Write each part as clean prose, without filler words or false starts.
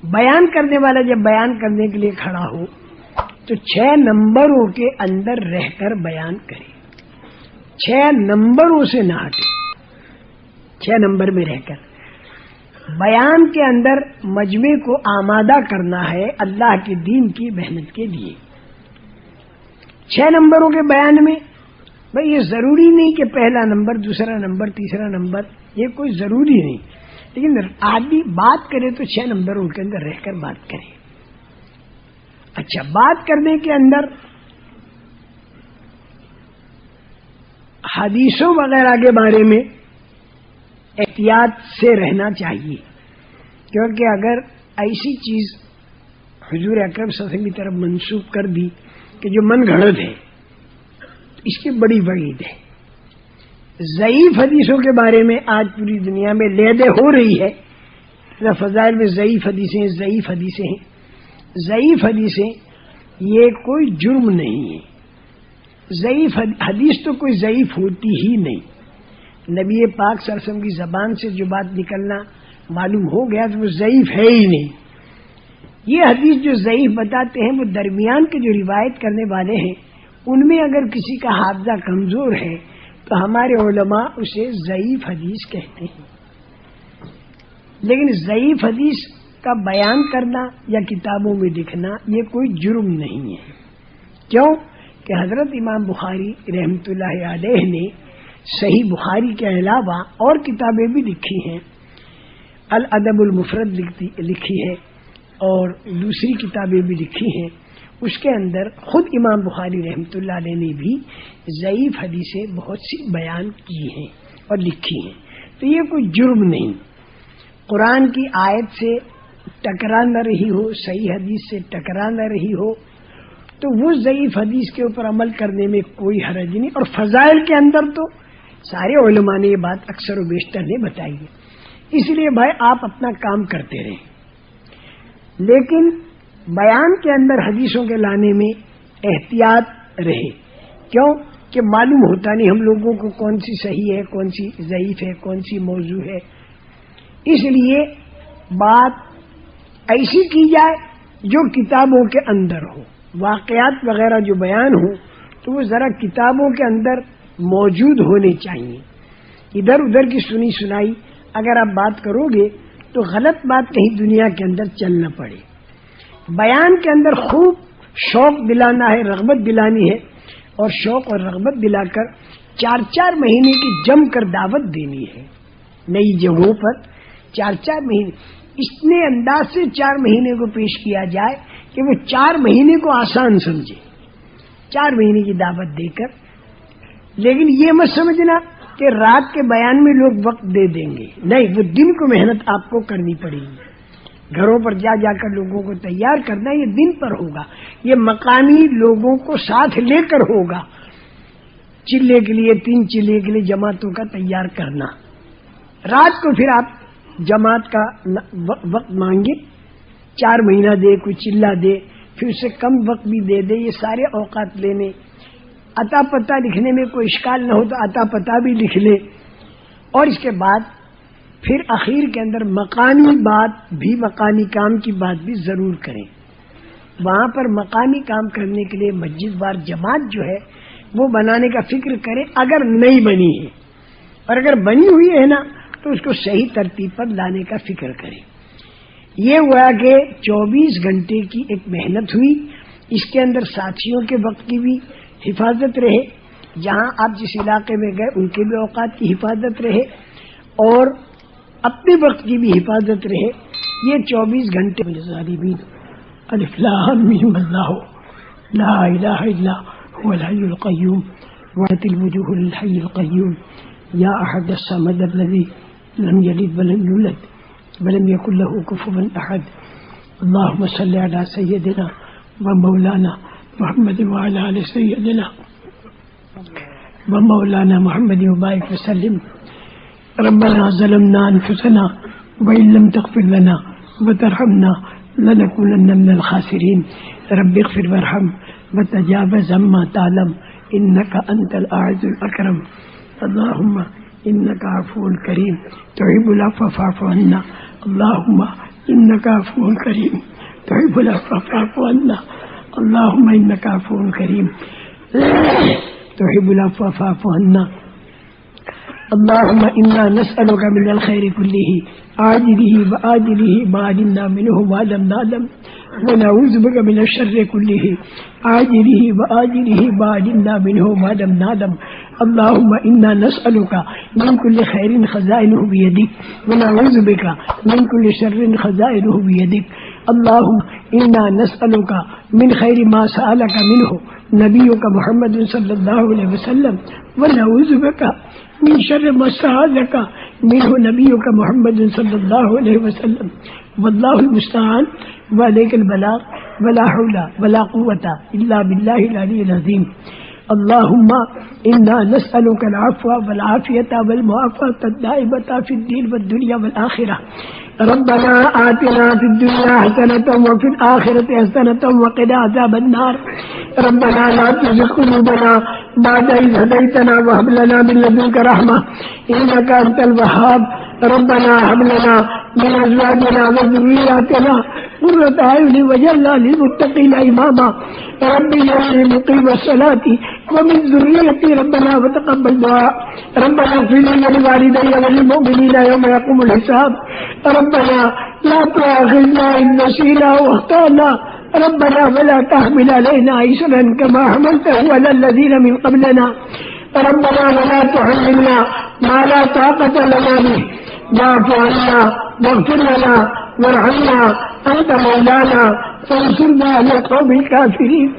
بیان کرنے والا جب بیان کرنے کے لیے کھڑا ہو تو 6 نمبروں کے اندر رہ کر بیان کرے، 6 نمبروں سے نہ ہٹے، 6 نمبر میں رہ کر بیان کے اندر مجمع کو آمادہ کرنا ہے اللہ کے دین کی محنت کے لیے۔ 6 نمبروں کے بیان میں بھئی یہ ضروری نہیں کہ پہلا نمبر، دوسرا نمبر، تیسرا نمبر، یہ کوئی ضروری نہیں، لیکن آدمی بات کرے تو 6 نمبروں کے اندر رہ کر بات کرے۔ اچھا، بات کرنے کے اندر حدیثوں وغیرہ کے بارے میں احتیاط سے رہنا چاہیے، کیونکہ اگر ایسی چیز حضور اکرم صلی اللہ علیہ وسلم کی طرف منسوب کر دی کہ جو من گھڑت ہے، اس کی بڑی وعید ہے۔ ضعیف حدیثوں کے بارے میں آج پوری دنیا میں لیدے ہو رہی ہے، فضائل میں ضعیف حدیثیں ہیں۔ ضعیف حدیثیں یہ کوئی جرم نہیں ہے، ضعیف حدیث تو کوئی ضعیف ہوتی ہی نہیں۔ نبی پاک صلی اللہ علیہ وسلم کی زبان سے جو بات نکلنا معلوم ہو گیا تو وہ ضعیف ہے ہی نہیں۔ یہ حدیث جو ضعیف بتاتے ہیں وہ درمیان کے جو روایت کرنے والے ہیں ان میں اگر کسی کا حافظہ کمزور ہے تو ہمارے علماء اسے ضعیف حدیث کہتے ہیں، لیکن ضعیف حدیث کا بیان کرنا یا کتابوں میں لکھنا یہ کوئی جرم نہیں ہے۔ کیوں کہ حضرت امام بخاری رحمۃ اللہ علیہ نے صحیح بخاری کے علاوہ اور کتابیں بھی لکھی ہیں، الادب المفرد لکھی ہے اور دوسری کتابیں بھی لکھی ہیں۔ اس کے اندر خود امام بخاری رحمۃ اللہ علیہ نے بھی ضعیف حدیثیں بہت سی بیان کی ہیں اور لکھی ہیں، تو یہ کوئی جرم نہیں۔ قرآن کی آیت سے ٹکرا نہ رہی ہو، صحیح حدیث سے ٹکرا نہ رہی ہو تو وہ ضعیف حدیث کے اوپر عمل کرنے میں کوئی حرج نہیں۔ اور فضائل کے اندر تو سارے علماء نے یہ بات اکثر و بیشتر نے بتائی ہے، اس لیے بھائی آپ اپنا کام کرتے رہیں، لیکن بیان کے اندر حدیثوں کے لانے میں احتیاط رہے۔ کیوں کہ معلوم ہوتا نہیں ہم لوگوں کو کون سی صحیح ہے، کون سی ضعیف ہے، کون سی موضوع ہے، اس لیے بات ایسی کی جائے جو کتابوں کے اندر ہو، واقعات وغیرہ جو بیان ہو تو وہ ذرا کتابوں کے اندر موجود ہونے چاہیے۔ ادھر ادھر کی سنی سنائی اگر آپ بات کرو گے تو غلط بات کہیں دنیا کے اندر چل نہ پڑے۔ بیان کے اندر خوب شوق دلانا ہے، رغبت دلانی ہے، اور شوق اور رغبت دلا کر 4 مہینے کی جم کر دعوت دینی ہے نئی جگہوں پر۔ 4 مہینے اتنے انداز سے 4 مہینے کو پیش کیا جائے کہ وہ 4 مہینے کو آسان سمجھے، 4 مہینے کی دعوت دے کر۔ لیکن یہ مت سمجھنا کہ رات کے بیان میں لوگ وقت دے دیں گے، نہیں، وہ دن کو محنت آپ کو کرنی پڑے گی، گھروں پر جا کر لوگوں کو تیار کرنا، یہ دن پر ہوگا، یہ مقامی لوگوں کو ساتھ لے کر ہوگا۔ چلے کے لیے 3 چلے کے لیے جماعتوں کا تیار کرنا، رات کو پھر آپ جماعت کا وقت مانگے، 4 مہینہ دے، کوئی چلہ دے، پھر اس سے کم وقت بھی دے دے، یہ سارے اوقات لینے۔ عطا پتہ لکھنے میں کوئی اشکال نہ ہو تو عطا پتہ بھی لکھ لے، اور اس کے بعد پھر اخیر کے اندر مقامی بات بھی، مقامی کام کی بات بھی ضرور کریں۔ وہاں پر مقامی کام کرنے کے لیے مسجد وار جماعت جو ہے وہ بنانے کا فکر کریں اگر نہیں بنی ہے، اور اگر بنی ہوئی ہے نا تو اس کو صحیح ترتیب پر لانے کا فکر کریں۔ یہ ہوا کہ 24 گھنٹے کی ایک محنت ہوئی، اس کے اندر ساتھیوں کے وقت کی بھی حفاظت رہے، جہاں آپ جس علاقے میں گئے ان کے بھی اوقات کی حفاظت رہے اور اپنے وقت کی بھی حفاظت رہے۔ یہ 24 گھنٹے الف لام میم اللہ لا الہ الا هو الحی القیوم وحدۃ الوجوہ للحی القیوم یا احد الصمد الذی لم یلد ولم یولد ولم یکن له کفوا احد اللهم صل علی سیدنا و مولانا محمد وعلى آل سیدنا و مولانا محمد وبارک وسلم۔ ربنا ظلمنا انفسنا وان لم تغفر لنا وترحمنا لنكونن من الخاسرين رب اغفر وارحم وتجاوز عما تعلم انك انت الاعز الاكرم اللهم انك عفو كريم تحب العفو فاعف عنا اللهم إنك عفو كريم تحب العفو فاعف عنا اللهم إنك عفو كريم تحب العفو فاعف عنا اللهم إنا نسألك من الخير كله عاجله وآجله ما علمنا منه ما لم نعلم ونعوذ بك من الشر كله عاجله وآجله ما علمنا منه ما لم نعلم اللهم إنا نسألك من كل خير خزائنه بيدك ونعوذ بك من كل شر خزائنه بيدك اللهم إنا نسألك من خير ما سألك منه نبيك محمد صلى الله عليه وسلم ونعوذ بك من شر ما استعاذك منه نبيك محمد صلى الله عليه وسلم والله المستعان وعليك البلاغ ولا حول ولا قوة إلا بالله العلي العظيم اللهم إنا نسألك العفو والعافية والمعافاة الدائمة في الدين والدنيا والآخرة ربنا آتنا في الدنيا حسنة وفي الآخرة حسنة وقنا عذاب النار ربنا لا تزغ قلوبنا بعد إذ هديتنا وهب لنا من لدنك رحمة إنك أنت الوهاب ربنا هب لنا من أزواجنا وذرياتنا قرة أعين واجعلنا للمتقين إماما رب اجعلني مقيم الصلاة ومن ذريتي ربنا وتقبل دعاء ربنا اغفر لي ولوالدي وللمؤمنين يوم يقوم الحساب ربنا لا تؤاخذنا إن نسينا واخطأنا ربنا ولا تحمل علينا إصرا كما حملته على الذين من قبلنا ربنا ولا تحملنا ما لا طاقة لنا به واعف عنا واغفر لنا وارحمنا أنت مولانا فانصرنا على القوم الكافرين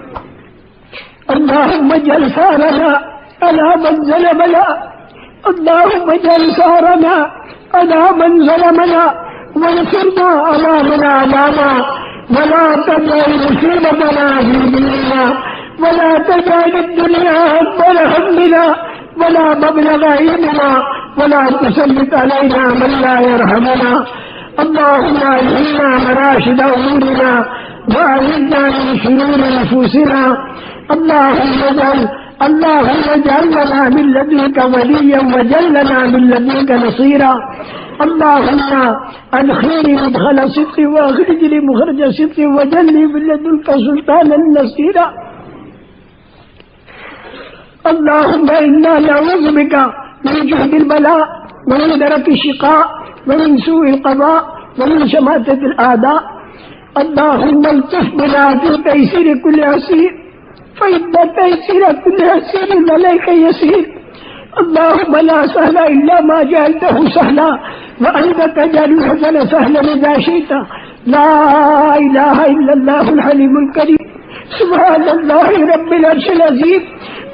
اللهم اجعل ثارنا على من ظلمنا اللهم اجعل ثارنا على من ظلمنا وانصرنا على من عادانا ولا تجعل مصيبتنا في ديننا ولا تجعل الدنيا أكبر همنا ولا مبلغ علمنا ولا تسلط علينا من لا يرحمنا اللهم ألهمنا مراشد أمورنا وأعذنا من شرور أنفسنا اللهم اجعل لنا من لدنك وليا واجعل لنا من لدنك نصيرا اللهم أدخلني مدخل صدق وأخرجني مخرج صدق واجعلني من لدنك سلطانا نصيرا اللهم إنا نعوذ بك من جهد البلاء ومن درك الشقاء ومن سوء القضاء ومن شماتة الأعداء اللهم التف بنا في تيسير كل عسير فإن تيسير كل عسير عليك يسير اللهم لا سهل إلا ما جعلته سهلا وأنت تجعل الحزن سهلا إذا شئت لا إله إلا الله الحليم الكريم سبحان الله رب العرش العظيم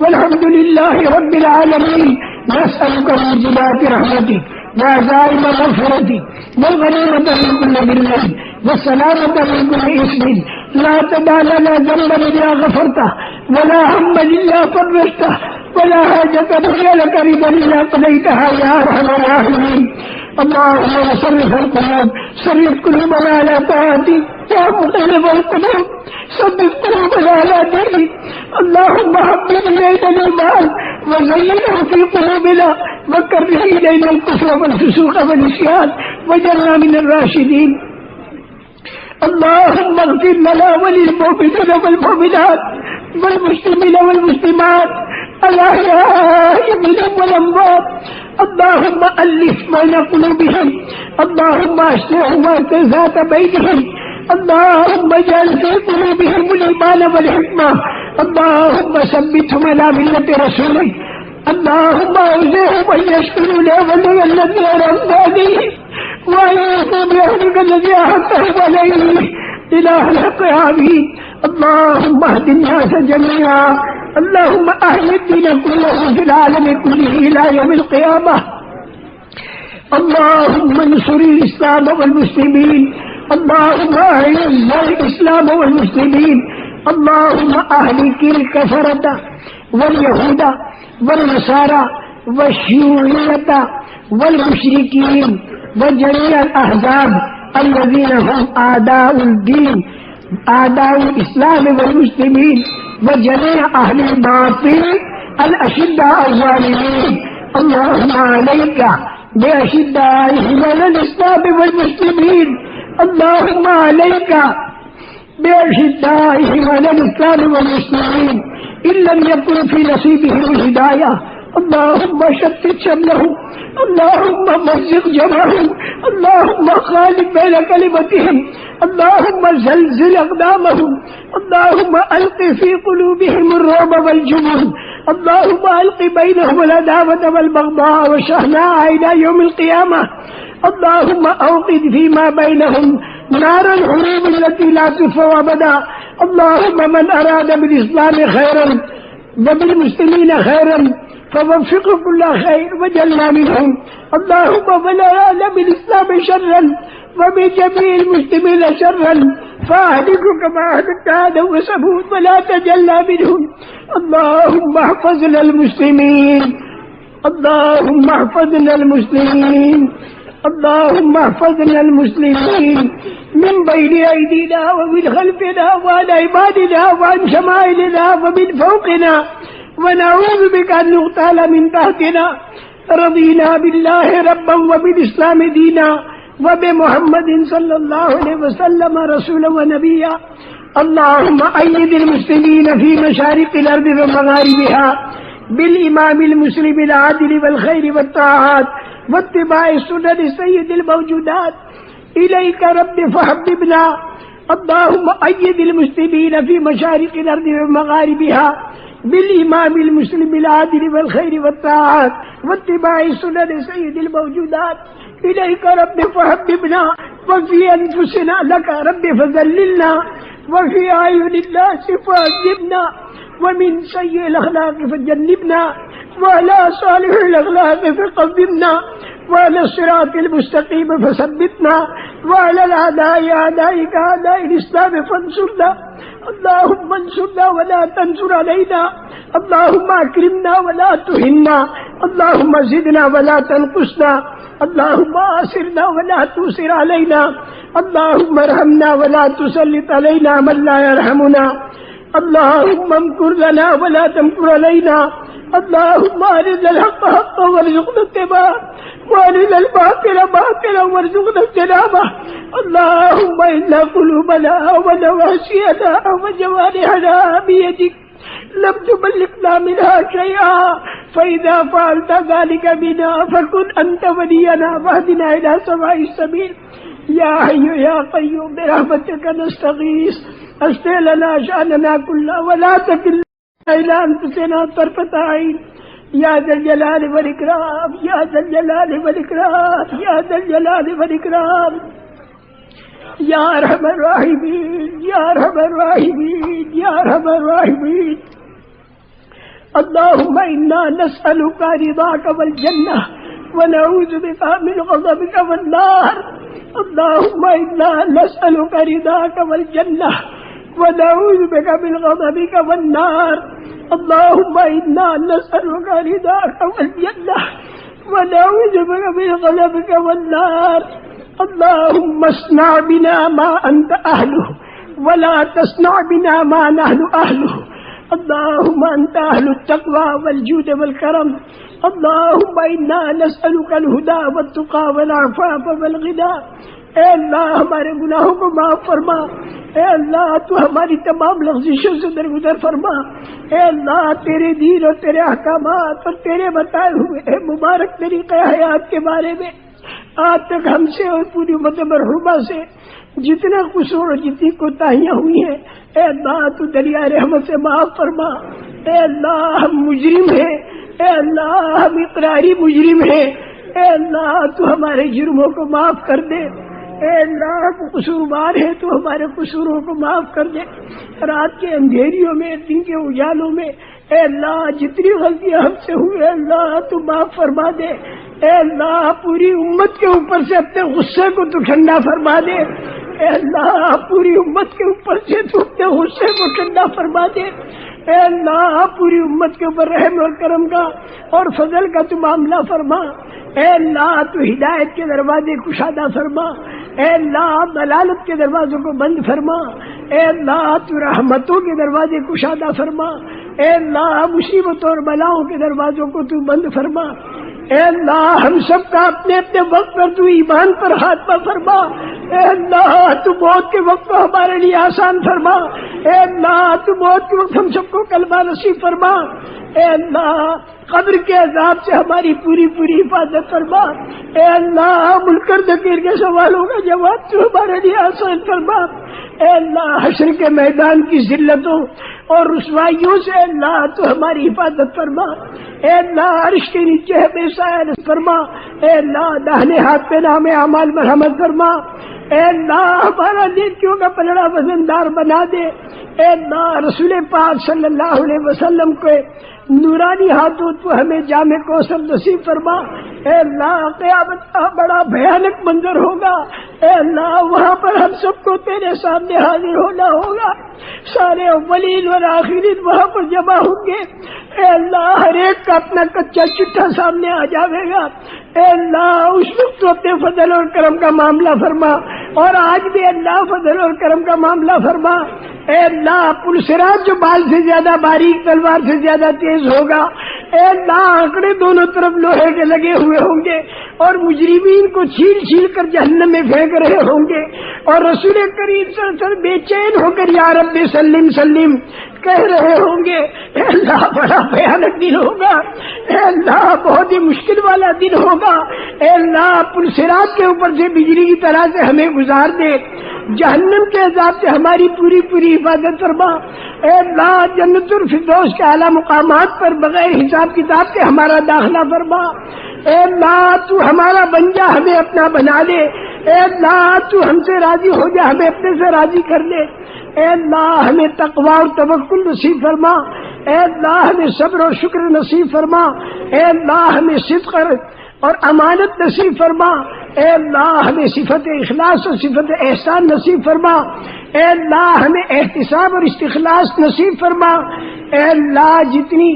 والحمد لله رب العالمين نسألك موجبات رحمتك وعزائم مغفرتك والغنيمة من كل بر والسلامة من كل إثم لا تدع لنا ذنبا إلا غفرته ولا هما إلا فرجته ولا حاجة هي لك رضا إلا قضيتها يا أرحم الراحمين اللهم صرف القلوب صرف قلوبنا على طاعتك يا مقلب القلوب ثبت قلوبنا على دينك اللهم حبب إلينا الإيمان وزينه في قلوبنا وكره إلينا الكفر والفسوق والعصيان واجعلنا من الراشدين اللهم اغفر لنا وللمؤمنين والمؤمنات والمسلمين والمسلمات الأحياء منهم والأموات اللهم ألف بين قلوبهم اللهم أصلحهم ذات بينهم اللهم اجعل في قلوبهم الإيمان والحكمة اللهم ثبتهم على ملة رسولك اللهم أوزعهم أن يشكروا لأولي الذي أنعمت عليهم وأيقوا بأهلك الذي أحبهم عليه إله الحق آمين اللهم اهد الناس جميعا اللهم أحيي الدين كله في العالم كله إلى يوم القيامة اللهم انصر الإسلام والمسلمين اللهم أعز الإسلام والمسلمين اللهم أهلك الكفرة واليهود والنصارى والشيوعية والمشركين وجميع الأحزاب الذين هم أعداء الدين أعداء الإسلام والمسلمين وجميع أهل الباطل الأشداء الظالمين اللهم عليك بأشدائهم على الإسلام والمسلمين اللهم عليك بأشدائهم على الإسلام والمسلمين إن لم يكن في نصيبهم الهداية. اللهم شتت شملهم، اللهم مزق جمعهم، اللهم خالف بين كلمتهم، اللهم زلزل أقدامهم، اللهم ألق في قلوبهم الرعب والجبن، اللهم ألق بينهم العداوة والبغضاء والشحناء إلى يوم القيامة. اللهم أوقد فيما بينهم نار الحروب التي لا تطفأ أبدا. اللهم من أراد بالإسلام خيرا وبالمسلمين خيرا فوفقه كل خير وجلنا منهم. اللهم من أراد بالإسلام شرا وبجميع المسلمين شرا فأهلكه كما أهلكت عادا وثمود ولا تجلى منهم. اللهم احفظنا المسلمين، اللهم احفظنا المسلمين، اللهم احفظنا المسلمين من بين أيدينا ومن خلفنا وعن أيماننا وعن شمائلنا ومن فوقنا، ونعوذ بك أن نغتال من تحتنا. رضينا بالله ربا وبالإسلام دينا وبمحمد صلى الله عليه وسلم رسولا ونبيا. اللهم أيد المسلمين في مشارق الأرض ومغاربها بالإمام المسلم العادل والخير والطاعات واتباع سنن سيد الموجودات. إليك رب فحببنا. اللهم أيد المسلمين في مشارق الأرض ومغاربها بالإمام المسلم العادل والخير والطاعات واتباع سنن سيد الموجودات. إليك رب فحببنا وفي أنفسنا لك رب فذللنا وفي أعين الناس فعذبنا ومن سيء الأخلاق فجنبنا وعلى صالح الأخلاق فقومنا وعلى الصراط المستقيم فثبتنا وعلى الأعداء أعدائك أعداء الإسلام فانصرنا. اللهم انصرنا ولا تنصر علينا، اللهم أكرمنا ولا تهنا، اللهم زدنا ولا تنقصنا، اللهم آثرنا ولا تؤثر علينا، اللهم ارحمنا ولا تسلط علينا من لا يرحمنا. اللهم امكر لنا ولا تمكر علينا. اللهم أرنا الحق حقا وارزقنا اتباعه وأرنا الباطل باطلا وارزقنا اجتنابه. اللهم إن قلوبنا ونواسينا وجوارحنا بيدك لم تبلغنا منها شيئا، فإذا فعلت ذلك بنا فكن أنت ولينا واهدنا إلى سواء السبيل. يا حي يا قيوم برحمتك نستغيث، أصلح لنا شأننا كله ولا تكلنا إلى أنفسنا طرفة عين. يا ذا الجلال والإكرام، يا ذا الجلال والإكرام، يا ذا الجلال والإكرام، يا أرحم الراحمين، يا أرحم الراحمين، يا أرحم الراحمين. اللهم إنا نسألك رضاك والجنة ونعوذ بك من غضبك والنار. اللهم إنا نسألك رضاك والجنة ونعوذ بك من غضبك والنار. اللهم إنا نسألك رضاك والجنة ونعوذ بك من غضبك والنار. اللهم اصنع بنا ما أنت أهله ولا تصنع بنا ما نحن أهله. اللهم أنت أهل التقوى والجود والكرم. اللهم إنا نسألك الهدى والتقى والعفاف والغنى. اے اللہ ہمارے گناہوں کو معاف فرما. اے اللہ تو ہماری تمام لغزشوں سے درگزر فرما. اے اللہ تیرے دین اور تیرے احکامات اور تیرے بتائے ہوئے مبارک طریقہ حیات کے بارے میں آج تک ہم سے اور پوری امت مرحومہ سے جتنا قصور اور جتنی کوتاہیاں ہوئی ہیں، اے اللہ تو دریائے رحمت سے معاف فرما. اے اللہ ہم مجرم ہیں، اے اللہ ہم اقراری مجرم ہیں. اے اللہ تو ہمارے جرموں کو معاف کر دے. اے اللہ ہم قصوروار ہیں تو ہمارے قصوروں کو معاف کر دے. رات کے اندھیریوں میں، دن کے اجالوں میں اے اللہ جتنی غلطیاں ہم سے ہوئی اے اللہ تو معاف فرما دے. اے اللہ پوری امت کے اوپر سے اپنے غصے کو تو ٹھنڈا فرما دے. اے اللہ پوری امت کے اوپر سے تو اپنے غصے کو ٹھنڈا فرما دے. اے اللہ پوری امت کے اوپر رحم اور کرم کا اور فضل کا تو معاملہ فرما. اے اللہ تو ہدایت کے دروازے کشادہ فرما. اے اللہ ضلالت کے دروازوں کو بند فرما. اے اللہ تو رحمتوں کے دروازے کشادہ فرما. اے اللہ مصیبتوں اور بلاؤں کے دروازوں کو تو بند فرما. اے اللہ ہم سب کا اپنے اپنے وقت پر تو ایمان پر خاتمہ فرما. اے اللہ تو موت کے وقت کو ہمارے لیے آسان فرما. اے اللہ تو موت کے وقت ہم سب کو کلمہ نصیب فرما. اے اللہ قبر کے عذاب سے ہماری پوری پوری حفاظت فرما. اے اللہ منکر نکیر کے سوالوں کا جواب تو ہمارے لیے آسان فرما. اے اللہ حشر کے میدان کی ذلتوں اور رسوائیوں سے اللہ تو ہماری حفاظت فرما. اے اللہ عرش کے نیچے ہمیشہ عزت فرما. اے اللہ داہنے ہاتھ پہ نام اعمال مرحمت فرما. اے اللہ ہمارا نیکیوں کا پلڑا وزندار بنا دے. اے اللہ رسول پاک صلی اللہ علیہ وسلم کو نورانی ہاتھوں تو ہمیں جامع کوثر نصیب فرما. اے اللہ قیامت کا بڑا بھیانک منظر ہوگا. اے اللہ وہاں پر ہم سب کو تیرے سامنے حاضر ہونا ہوگا. سارے اولین اور آخرین وہاں پر جمع ہوں گے. اے اللہ ہر ایک کا اپنا کچا چٹھا سامنے آ جاوے گا. اے اللہ اس وقت تو اپنے فضل اور کرم کا معاملہ فرما اور آج بھی اللہ فضل اور کرم کا معاملہ فرما. اے اللہ پل صراط جو بال سے زیادہ باریک تلوار سے زیادہ تیز ہوگا. اے اللہ آنکڑے دونوں طرف لوہے کے لگے ہوئے ہوں گے اور مجرمین کو چھیل چھیل کر جہنم میں پھینک رہے ہوں گے اور رسول کریم صلی اللہ علیہ وسلم بے چین ہو کر یا رب سلم سلم کہہ رہے ہوں گے. اے اللہ بڑا بھیانک دن ہوگا. اے اللہ بہت ہی مشکل والا دن ہوگا. اے اللہ پل صراط کے اوپر سے بجلی کی طرح سے ہمیں گزار دے. جہنم کے عذاب سے ہماری پوری پوری حفاظت فرما. اے اللہ جنت الفردوس کے اعلیٰ مقامات پر بغیر حساب کتاب کے ہمارا داخلہ فرما. اے اللہ تو ہمارا بن جا ہمیں اپنا بنا لے. اے اللہ تو ہم سے راضی ہو جا ہمیں اپنے سے راضی کر لے. اے اللہ ہمیں تقوی اور توکل نصیب فرما. اے اللہ ہمیں صبر اور شکر نصیب فرما. اے اللہ ہمیں صدق اور امانت نصیب فرما. اے اللہ ہمیں صفت اخلاص اور صفت احسان نصیب فرما. اے اللہ ہمیں احتساب اور استخلاص نصیب فرما. اے اللہ جتنی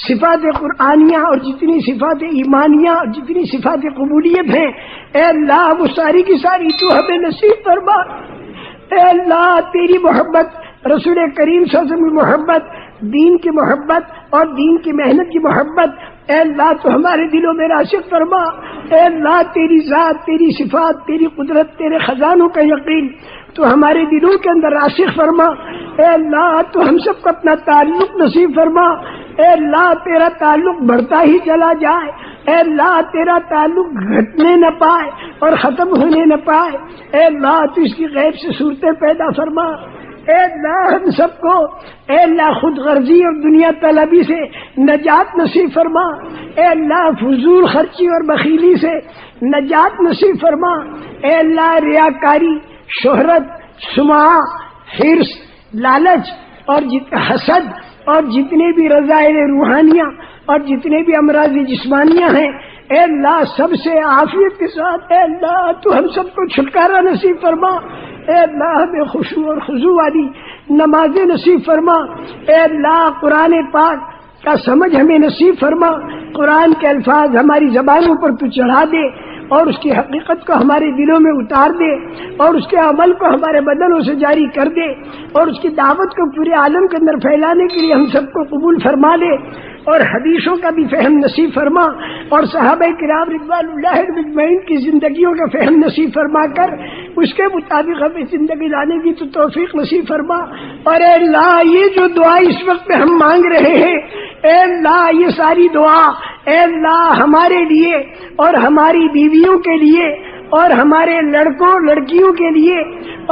صفات قرآنیہ اور جتنی صفات ایمانیہ اور جتنی صفات قبولیت ہیں اے اللہ وہ ساری کی ساری تو ہمیں نصیب فرما. اے اللہ تیری محبت رسول کریم صلی اللہ علیہ وسلم کی محبت دین کی محبت اور دین کی محنت کی محبت اے اللہ تو ہمارے دلوں میں راسخ فرما. اے اللہ تیری ذات تیری صفات تیری قدرت تیرے خزانوں کا یقین تو ہمارے دلوں کے اندر راسخ فرما. اے اللہ تو ہم سب کو اپنا تعلق نصیب فرما. اے اللہ تیرا تعلق بڑھتا ہی چلا جائے. اے اللہ تیرا تعلق گھٹنے نہ پائے اور ختم ہونے نہ پائے. اے اللہ تو اس کی غیب سے صورتیں پیدا فرما. اے اللہ ہم سب کو اے اللہ خود غرضی اور دنیا طلبی سے نجات نصیب فرما. اے اللہ فضول خرچی اور بخیلی سے نجات نصیب فرما. اے اللہ ریاکاری شہرت سمعہ حرص لالچ اور حسد اور جتنے بھی رذائل روحانیہ اور جتنے بھی امراض جسمانیہ ہیں اے اللہ سب سے عافیت کے ساتھ اے اللہ تو ہم سب کو چھٹکارا نصیب فرما. اے اللہ ہمیں خشوع اور خضوع والی نمازیں نصیب فرما. اے اللہ قرآن پاک کا سمجھ ہمیں نصیب فرما. قرآن کے الفاظ ہماری زبانوں پر تو چڑھا دے اور اس کی حقیقت کو ہمارے دلوں میں اتار دے اور اس کے عمل کو ہمارے بدنوں سے جاری کر دے اور اس کی دعوت کو پورے عالم کے اندر پھیلانے کے لیے ہم سب کو قبول فرما لے اور حدیثوں کا بھی فہم نصیب فرما اور صحابہ کرام رضوان اللہ اجمعین کی زندگیوں کا فہم نصیب فرما کر اس کے مطابق ہمیں زندگی لانے کی تو توفیق نصیب فرما. اور اے اللہ یہ جو دعا اس وقت ہم مانگ رہے ہیں اے اللہ یہ ساری دعا اے اللہ ہمارے لیے اور ہماری بیویوں کے لیے اور ہمارے لڑکوں لڑکیوں کے لیے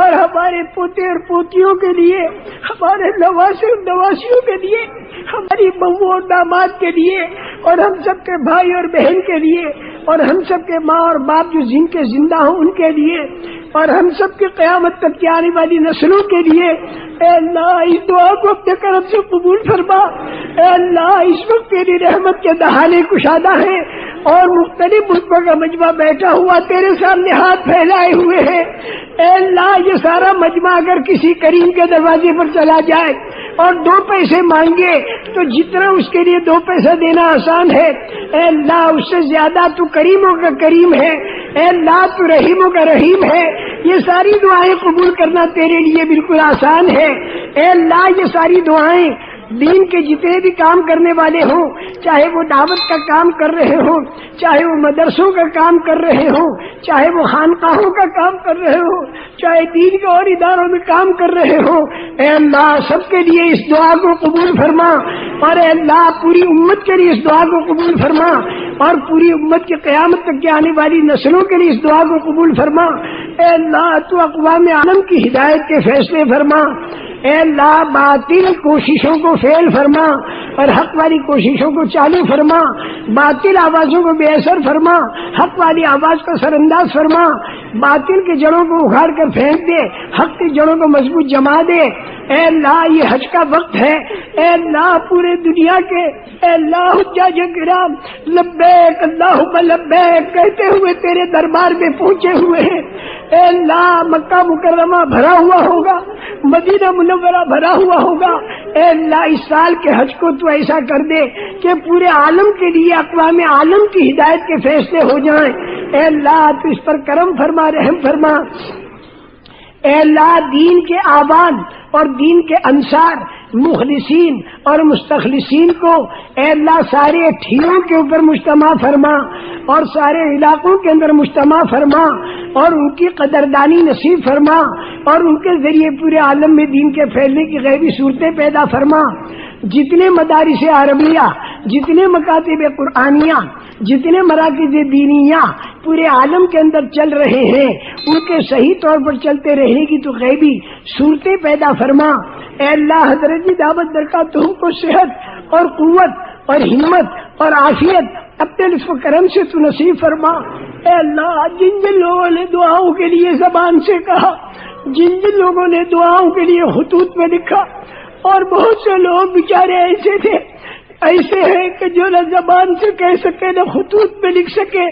اور ہمارے پوتے اور پوتیوں کے لیے ہمارے نواسے اور نواسیوں کے لیے ہماری بہو اور داماد کے لیے اور ہم سب کے بھائی اور بہن کے لیے اور ہم سب کے ماں اور باپ جو جن کے زندہ ہوں ان کے لیے اور ہم سب کے قیامت تک کی آنے والی نسلوں کے لیے اے اللہ اس دعا کو اپنے کرم سے قبول فرما. اے اللہ اس وقت تیری رحمت کے دہانے کشادہ ہیں اور مختلف ملکوں کا مجمع بیٹھا ہوا تیرے سامنے ہاتھ پھیلائے ہوئے ہیں. اے اللہ یہ سارا مجمع اگر کسی کریم کے دروازے پر چلا جائے اور 2 پیسے مانگے تو جتنا اس کے لیے 2 پیسہ دینا آسان ہے اے اللہ اس سے زیادہ تو کریموں کا کریم ہے. اے اللہ تو رحیموں کا رحیم ہے. یہ ساری دعائیں قبول کرنا تیرے لیے بالکل آسان ہے. اے اللہ یہ ساری دعائیں دین کے جتنے بھی کام کرنے والے ہوں، چاہے وہ دعوت کا کام کر رہے ہوں، چاہے وہ مدرسوں کا کام کر رہے ہوں، چاہے وہ خانقاہوں کا کام کر رہے ہوں، چاہے دین کے اور اداروں میں کام کر رہے ہوں، اے اللہ سب کے لیے اس دعا کو قبول فرما، اور اے اللہ پوری امت کے لیے اس دعا کو قبول فرما، اور پوری امت کی قیامت تک کے آنے والی نسلوں کے لیے اس دعا کو قبول فرما۔ اے اللہ تو اقوام عالم کی ہدایت کے فیصلے فرما، اے اللہ باطل کوششوں کو فیل فرما اور حق والی کوششوں کو چالو فرما، باطل آوازوں کو بے اثر فرما، حق والی آواز کو سر انداز فرما، باطل کی جڑوں کو اکھاڑ کر پھینک دے، حق کی جڑوں کو مضبوط جما دے۔ اے اللہ یہ حج کا وقت ہے، اے اللہ پورے دنیا کے اے اللہ حجاج کرام لبیک اللہم لبیک کہتے ہوئے تیرے دربار میں پہنچے ہوئے ہیں۔ اے اللہ مکہ مکرمہ بھرا ہوا ہوگا، مدینہ منورہ بھرا ہوا ہوگا، اے اللہ اس سال کے حج کو تو ایسا کر دے کہ پورے عالم کے لیے اقوام عالم کی ہدایت کے فیصلے ہو جائیں۔ اے اللہ تو اس پر کرم فرما، رحم فرما۔ اے اللہ دین کے آبان اور دین کے انصار مخلصین اور مستخلصین کو اے اللہ سارے ٹھیروں کے اوپر مجتمع فرما اور سارے علاقوں کے اندر مجتمع فرما اور ان کی قدردانی نصیب فرما اور ان کے ذریعے پورے عالم میں دین کے پھیلنے کی غیبی صورتیں پیدا فرما۔ جتنے مدارس عربیہ، جتنے مکاتب قرآنیہ، جتنے مراکز دینیہ پورے عالم کے اندر چل رہے ہیں ان کے صحیح طور پر چلتے رہنے کی تو غیبی صورتیں پیدا فرما۔ اے اللہ حضرت کی دعوت برکاتہم کو صحت اور قوت اور ہمت اور عافیت اپنے لطف و کرم سے تو نصیب فرما۔ اے اللہ جن جن لوگوں نے دعاؤں کے لیے زبان سے کہا، جن جن لوگوں نے دعاؤں کے لیے خطوط میں لکھا، اور بہت سے لوگ بیچارے ایسے تھے، ایسے ہیں کہ جو نہ زبان سے کہہ سکے نہ خطوط میں لکھ سکے،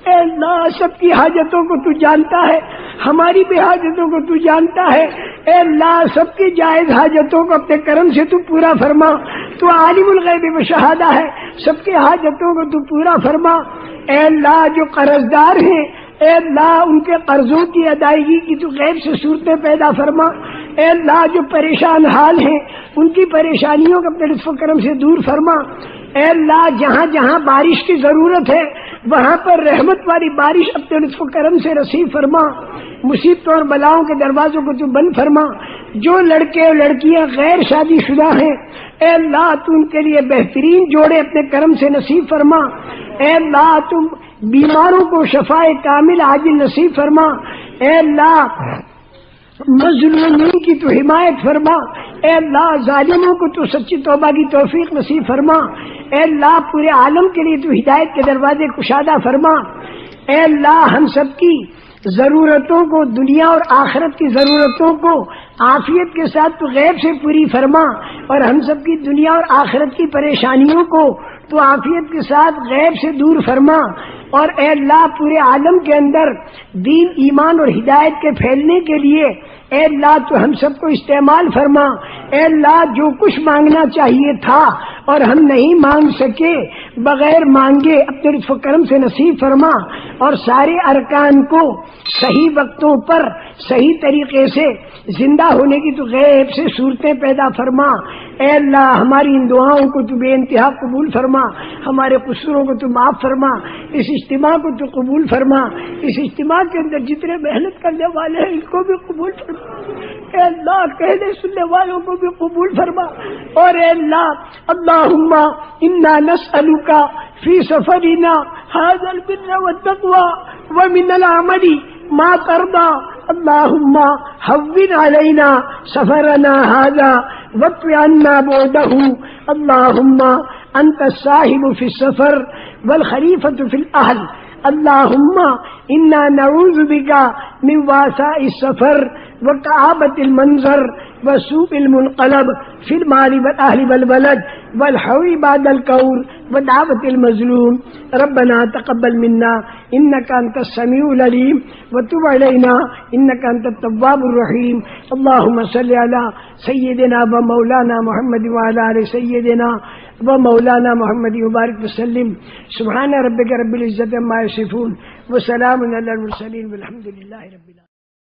اے اللہ سب کی حاجتوں کو تو جانتا ہے، ہماری بھی حاجتوں کو تو جانتا ہے، اے اللہ سب کی جائز حاجتوں کو اپنے کرم سے تو پورا فرما، تو عالم الغیب و شہادہ ہے، سب کی حاجتوں کو تو پورا فرما۔ اے اللہ جو قرض دار ہیں اے اللہ ان کے قرضوں کی ادائیگی کی تو غیب سے صورتیں پیدا فرما۔ اے اللہ جو پریشان حال ہیں ان کی پریشانیوں کو اپنے لطف و کرم سے دور فرما۔ اے اللہ جہاں جہاں بارش کی ضرورت ہے وہاں پر رحمت والی بارش اپنے لطف و کرم سے نصیب فرما۔ مصیبتوں اور بلاؤں کے دروازوں کو تو بند فرما۔ جو لڑکے اور لڑکیاں غیر شادی شدہ ہیں اے اللہ تو ان کے لیے بہترین جوڑے اپنے کرم سے نصیب فرما۔ اے اللہ تم بیماروں کو شفائے کامل عاجل نصیب فرما۔ اے اللہ مظلومین کی تو حمایت فرما۔ اے اللہ ظالموں کو تو سچی توبہ کی توفیق نصیب فرما۔ اے اللہ پورے عالم کے لیے تو ہدایت کے دروازے کشادہ فرما۔ اے اللہ ہم سب کی ضرورتوں کو، دنیا اور آخرت کی ضرورتوں کو عافیت کے ساتھ تو غیب سے پوری فرما، اور ہم سب کی دنیا اور آخرت کی پریشانیوں کو تو عافیت کے ساتھ غیب سے دور فرما۔ اور اے اللہ پورے عالم کے اندر دین، ایمان اور ہدایت کے پھیلنے کے لیے اے اللہ تو ہم سب کو استعمال فرما۔ اے اللہ جو کچھ مانگنا چاہیے تھا اور ہم نہیں مانگ سکے بغیر مانگے اپنے لطف و کرم سے نصیب فرما، اور سارے ارکان کو صحیح وقتوں پر صحیح طریقے سے زندہ ہونے کی تو غیب سے صورتیں پیدا فرما۔ اے اللہ ہماری ان دعاؤں کو تو بے انتہا قبول فرما، ہمارے قصوروں کو تو معاف فرما، اس اجتماع کو تو قبول فرما، اس اجتماع کے اندر جتنے محنت کرنے والے ہیں ان کو بھی قبول فرما۔ اے اللہ کہنے سننے والوں کو بھی قبول فرما۔ اور اے اللہ اللہم انا نسألک فی سفرنا ھذا البر والتقوى ومن العمل ما ترضى اللہم ہون علینا سفرنا ھذا واطوِ عنا بعده اللہم انت الصاحب فی السفر والخلیفۃ فی الاہل اللہم انا نعوذ بک من واساء السفر وکآبۃ المنظر وسوء المنقلب فی المال والاہل والولد والحوی بعد الکور ودعوۃ المظلوم ربنا تقبل منا انک انت السمیع العلیم وتب علینا انک انت التواب الرحیم اللہم صل علی سیدنا و مولانا محمد وعلی آل سیدنا و مولانا محمد وبارک وسلم سبحان ربک رب العزت عما یصفون وسلام علی المرسلین والحمد للہ رب العالمین۔